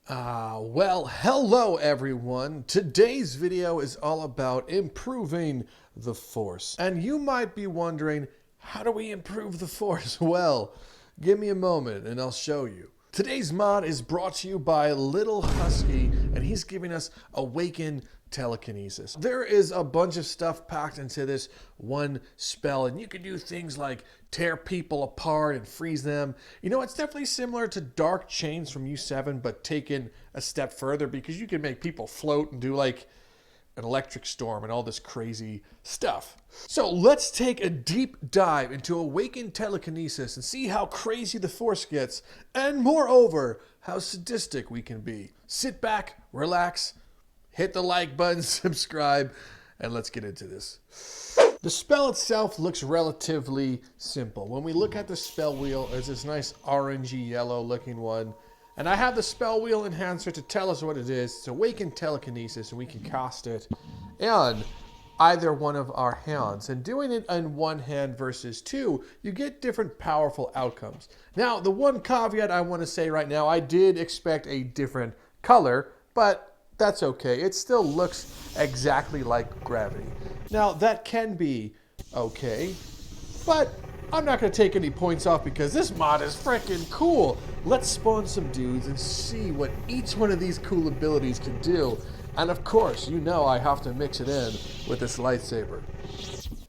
Well, hello everyone. Today's video is all about improving the Force. And you might be wondering, how do we improve the Force? Well, give me a moment and I'll show you. Today's mod is brought to you by Lil Huskey, and he's giving us Awaken Telekinesis. There is a bunch of stuff packed into this one spell, and you can do things like tear people apart and freeze them. You know, it's definitely similar to Dark Chains from U7, but taken a step further, because you can make people float and do like an electric storm and all this crazy stuff. So let's take a deep dive into Awaken Telekinesis and see how crazy the Force gets, and moreover, how sadistic we can be. Sit back, relax, hit the like button, subscribe, and let's get into this. The spell itself looks relatively simple. When we look at the spell wheel, there's this nice orangey yellow looking one. And I have the spell wheel enhancer to tell us what it is. It's Awaken Telekinesis, and we can cast it on either one of our hands. And doing it on one hand versus two, you get different powerful outcomes. Now, the one caveat I want to say right now, I did expect a different color, but that's okay. It still looks exactly like gravity. Now, that can be okay, but I'm not going to take any points off because this mod is freaking cool. Let's spawn some dudes and see what each one of these cool abilities can do. And of course, you know I have to mix it in with this lightsaber.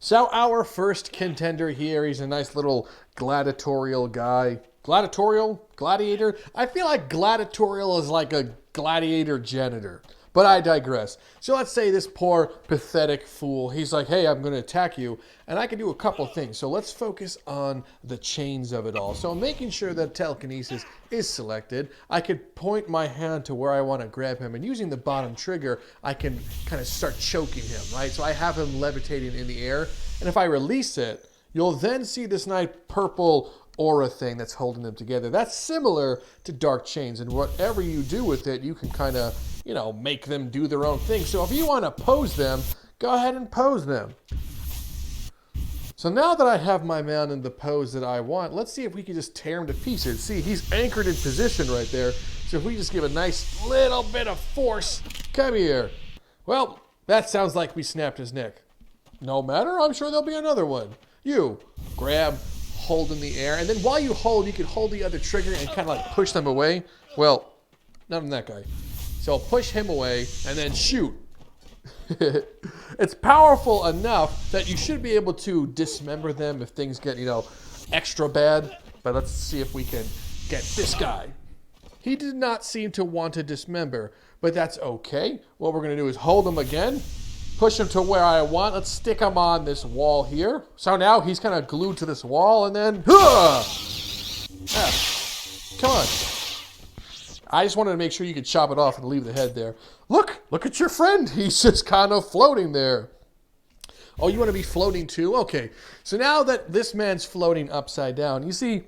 So our first contender here, he's a nice little gladiatorial guy. Gladiatorial? Gladiator? I feel like gladiatorial is like a gladiator janitor. But I digress. So let's say this poor, pathetic fool, he's like, hey, I'm going to attack you, and I can do a couple things. So let's focus on the chains of it all. So making sure that telekinesis is selected, I could point my hand to where I want to grab him, and using the bottom trigger, I can kind of start choking him, right? So I have him levitating in the air, and if I release it, you'll then see this nice purple aura thing that's holding them together. That's similar to Dark Chains, and whatever you do with it, you can kind of, you know, make them do their own thing. So if you want to pose them, go ahead and pose them. So now that I have my man in the pose that I want, let's see if we can just tear him to pieces. See, he's anchored in position right there. So if we just give a nice little bit of force, come here. Well, that sounds like we snapped his neck. No matter, I'm sure there'll be another one. You grab, hold in the air, and then while you hold, you can hold the other trigger and kind of like push them away. Well, not on that guy. So push him away and then shoot. It's powerful enough that you should be able to dismember them if things get, you know, extra bad. But let's see if we can get this guy. He did not seem to want to dismember, but that's okay. What we're going to do is hold him again, push him to where I want. Let's stick him on this wall here. So now he's kind of glued to this wall, and then, come on. I just wanted to make sure you could chop it off and leave the head there. Look at your friend. He's just kind of floating there. Oh, you want to be floating too? Okay. So now that this man's floating upside down, you see,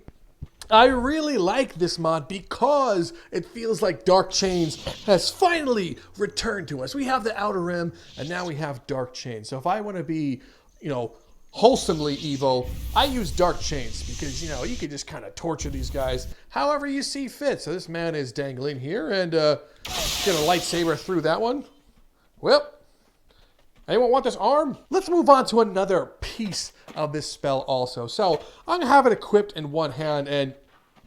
I really like this mod because it feels like Dark Chains has finally returned to us. We have the Outer Rim, and now we have Dark Chains. So if I want to be, you know, wholesomely evil, I use Dark Chains because, you know, you can just kind of torture these guys however you see fit. So this man is dangling here, and get a lightsaber through that one. Well, anyone want this arm? Let's move on to another piece of this spell also. So I'm going to have it equipped in one hand, and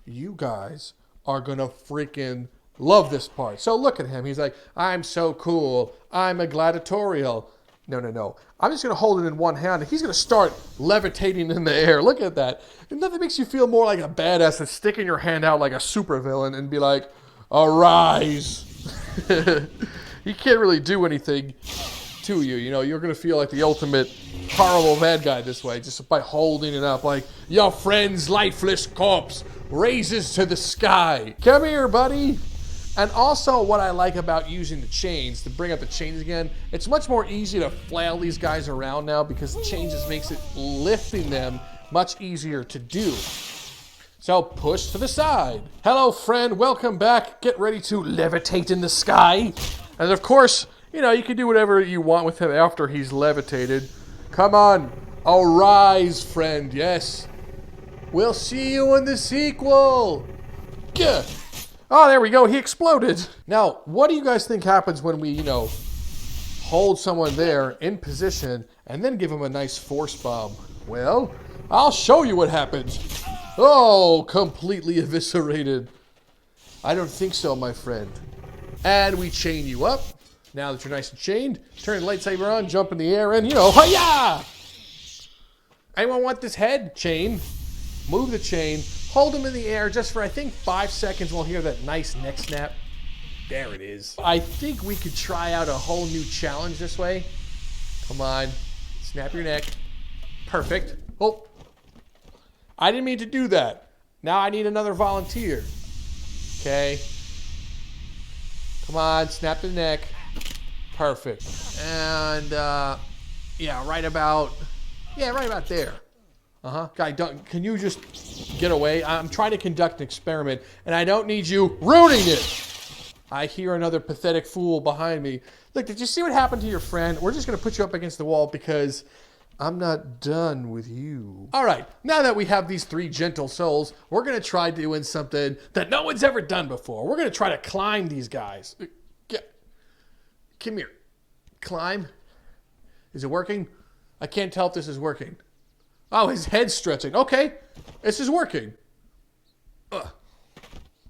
you guys are going to freaking love this part. So look at him. He's like, I'm so cool. I'm a gladiatorial. No. I'm just going to hold it in one hand, and he's going to start levitating in the air. Look at that. And nothing makes you feel more like a badass than sticking your hand out like a supervillain and be like, arise. You can't really do anything to you. You know, you're going to feel like the ultimate horrible bad guy this way, just by holding it up like, your friend's lifeless corpse raises to the sky. Come here, buddy. And also what I like about using the chains, to bring up the chains again, it's much more easy to flail these guys around now because the chains just makes it lifting them much easier to do. So push to the side. Hello, friend. Welcome back. Get ready to levitate in the sky. And of course, you know, you can do whatever you want with him after he's levitated. Come on. Arise, friend. Yes. We'll see you in the sequel. Gah. Oh, there we go. He exploded. Now, what do you guys think happens when we, hold someone there in position and then give him a nice force bomb? Well, I'll show you what happens. Oh, completely eviscerated. I don't think so, my friend. And we chain you up. Now that you're nice and chained, turn the lightsaber on, jump in the air, and, hi-ya! Anyone want this head? Chain. Move the chain. Hold him in the air just for, I think, 5 seconds. We'll hear that nice neck snap. There it is. I think we could try out a whole new challenge this way. Come on. Snap your neck. Perfect. Oh. I didn't mean to do that. Now I need another volunteer. Okay. Come on. Snap the neck. Perfect. And, yeah, right about there. Guy, can you just get away? I'm trying to conduct an experiment, and I don't need you ruining it. I hear another pathetic fool behind me. Look, did you see what happened to your friend? We're just going to put you up against the wall because I'm not done with you. All right, now that we have these 3 gentle souls, we're going to try doing something that no one's ever done before. We're going to try to climb these guys. Come here. Climb. Is it working? I can't tell if this is working. Oh, his head's stretching. Okay, this is working. Ugh.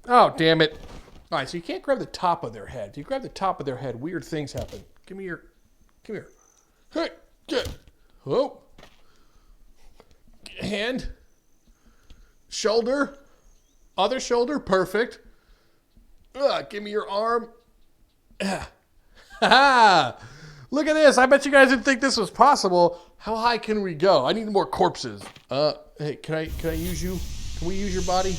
Oh, damn it. All right, so you can't grab the top of their head. If you grab the top of their head, weird things happen. Come here. Hey, get. Oh. Hand. Shoulder. Other shoulder. Perfect. Give me your arm. Ha! Look at this. I bet you guys didn't think this was possible. How high can we go? I need more corpses. Hey, can I use you? Can we use your body?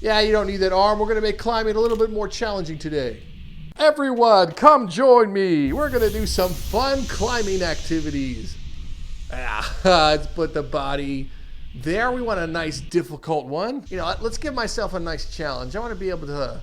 Yeah, you don't need that arm. We're going to make climbing a little bit more challenging today. Everyone, come join me. We're going to do some fun climbing activities. Let's put the body there. We want a nice, difficult one. Let's give myself a nice challenge. I want to be able to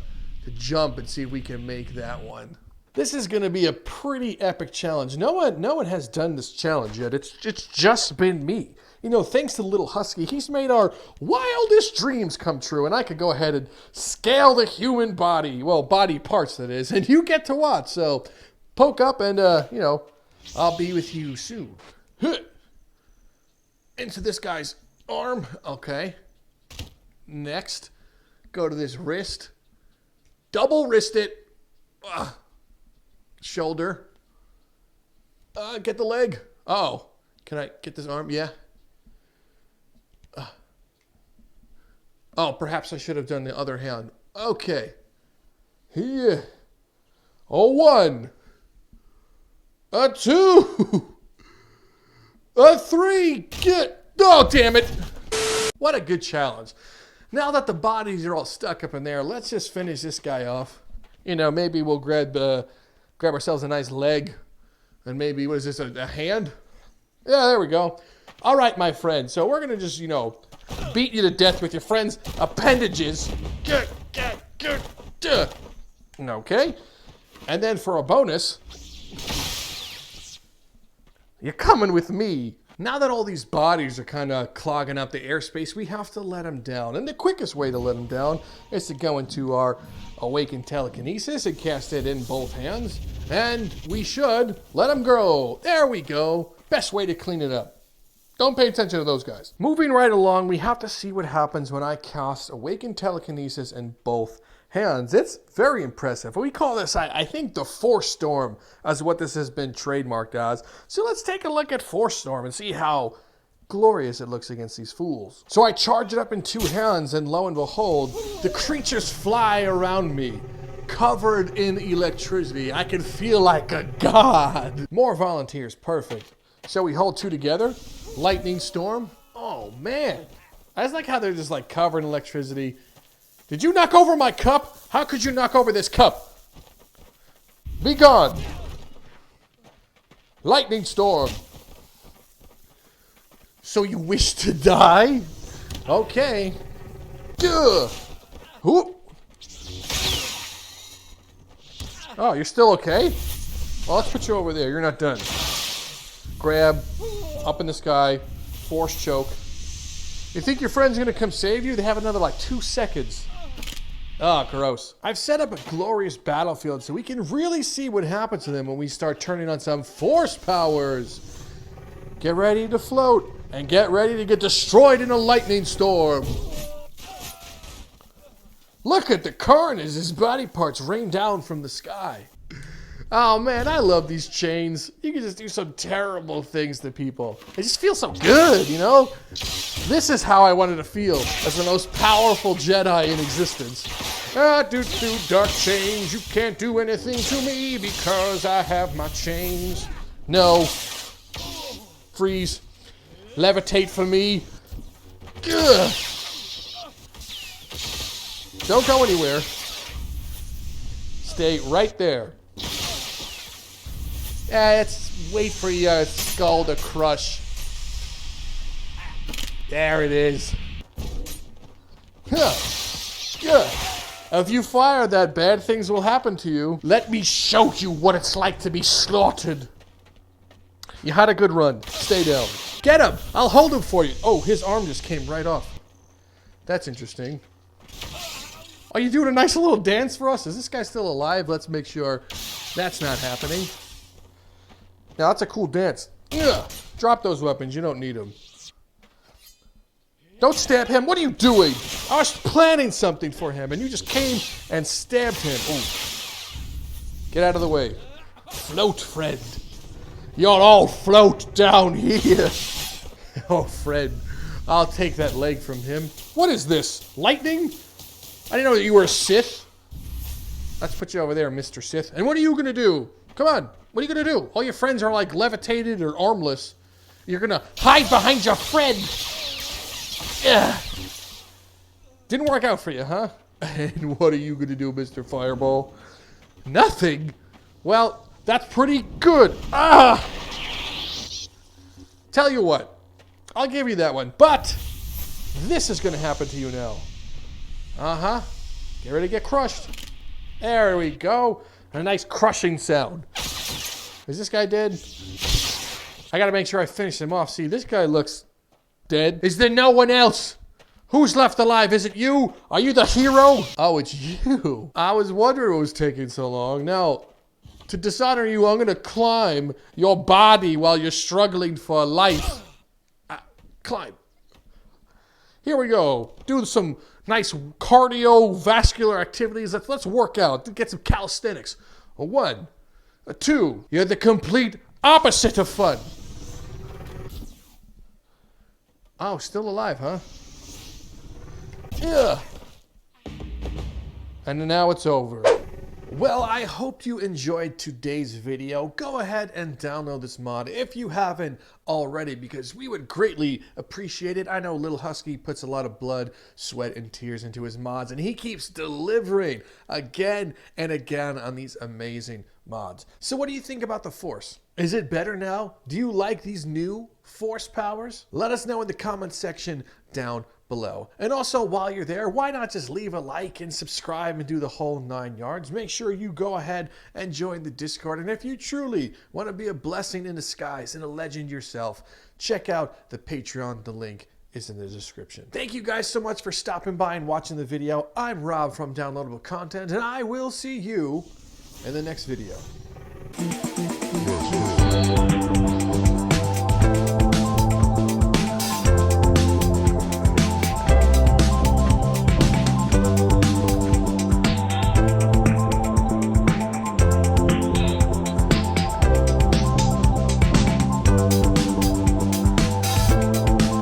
jump and see if we can make that one. This is going to be a pretty epic challenge. No one has done this challenge yet. It's just been me. Thanks to Lil Huskey, he's made our wildest dreams come true, and I could go ahead and scale the human body. Well, body parts, that is, and you get to watch. So poke up and, I'll be with you soon. Into this guy's arm. Okay. Next, go to this wrist. Double wrist it. Shoulder. Get the leg. Oh, can I get this arm? Yeah. Oh, perhaps I should have done the other hand. Okay. Here. A 1. A 2. A 3. Get. Oh, damn it. What a good challenge. Now that the bodies are all stuck up in there, let's just finish this guy off. Maybe we'll grab ourselves a nice leg. And maybe, what is this, a hand? Yeah, there we go. All right, my friend. So we're going to just, beat you to death with your friend's appendages. Okay. And then for a bonus, you're coming with me. Now that all these bodies are kind of clogging up the airspace, we have to let them down. And the quickest way to let them down is to go into our Awaken Telekinesis and cast it in both hands. And we should let them grow. There we go. Best way to clean it up. Don't pay attention to those guys. Moving right along, we have to see what happens when I cast Awaken Telekinesis in both hands. It's very impressive. We call this, I think, the Force Storm as what this has been trademarked as. So let's take a look at Force Storm and see how glorious it looks against these fools. So I charge it up in 2 hands, and lo and behold, the creatures fly around me, covered in electricity. I can feel like a god. More volunteers, perfect. So we hold 2 together. Lightning storm. Oh man, I just like how they're just like covered in electricity. Did you knock over my cup? How could you knock over this cup? Be gone. Lightning storm. So you wish to die? Okay. Duh. Whoop. Oh, you're still okay? Well, let's put you over there. You're not done. Grab. Up in the sky, force choke. You think your friend's gonna come save you? They have another like 2 seconds. Ah, gross. I've set up a glorious battlefield so we can really see what happens to them when we start turning on some force powers. Get ready to float and get ready to get destroyed in a lightning storm. Look at the carnage as his body parts rain down from the sky. Oh man, I love these chains. You can just do some terrible things to people. They just feel so good, you know? This is how I wanted to feel as the most powerful Jedi in existence. Dark chains, you can't do anything to me because I have my chains. No. Freeze. Levitate for me. Ugh. Don't go anywhere. Stay right there. Let's wait for your skull to crush. There it is. If you fire that, bad things will happen to you. Let me show you what it's like to be slaughtered. You had a good run. Stay down. Get him! I'll hold him for you. Oh, his arm just came right off. That's interesting. Are you doing a nice little dance for us? Is this guy still alive? Let's make sure that's not happening. Now, that's a cool dance. Ugh. Drop those weapons. You don't need them. Don't stab him. What are you doing? I was planning something for him, and you just came and stabbed him. Ooh. Get out of the way. Float, friend. You'll all float down here. Oh, friend. I'll take that leg from him. What is this? Lightning? I didn't know that you were a Sith. Let's put you over there, Mr. Sith. And what are you going to do? Come on. What are you going to do? All your friends are like levitated or armless. You're going to hide behind your friend. Yeah. Didn't work out for you, huh? And what are you going to do, Mr. Fireball? Nothing? Well, that's pretty good. Ah! Tell you what. I'll give you that one. But this is going to happen to you now. Uh-huh. Get ready to get crushed. There we go. A nice crushing sound. Is this guy dead? I gotta make sure I finish him off. See, this guy looks dead. Is there no one else? Who's left alive? Is it you? Are you the hero? Oh, it's you. I was wondering what was taking so long. Now, to dishonor you, I'm gonna climb your body while you're struggling for life. Climb. Here we go. Do some nice cardiovascular activities. Let's work out. Get some calisthenics. A 1, a 2. You're the complete opposite of fun. Oh, still alive, huh? Yeah. And now it's over. Well, I hope you enjoyed today's video. Go ahead and download this mod if you haven't already, because we would greatly appreciate it. I know Lil Huskey puts a lot of blood, sweat, and tears into his mods, and he keeps delivering again and again on these amazing mods. So what do you think about the Force? Is it better now? Do you like these new Force powers? Let us know in the comments section down below. And also, while you're there, why not just leave a like and subscribe and do the whole 9 yards? Make sure you go ahead and join the Discord. And if you truly want to be a blessing in disguise and a legend yourself, check out the Patreon. The link is in the description. Thank you guys so much for stopping by and watching the video. I'm Rob from Downloadable Content, and I will see you in the next video.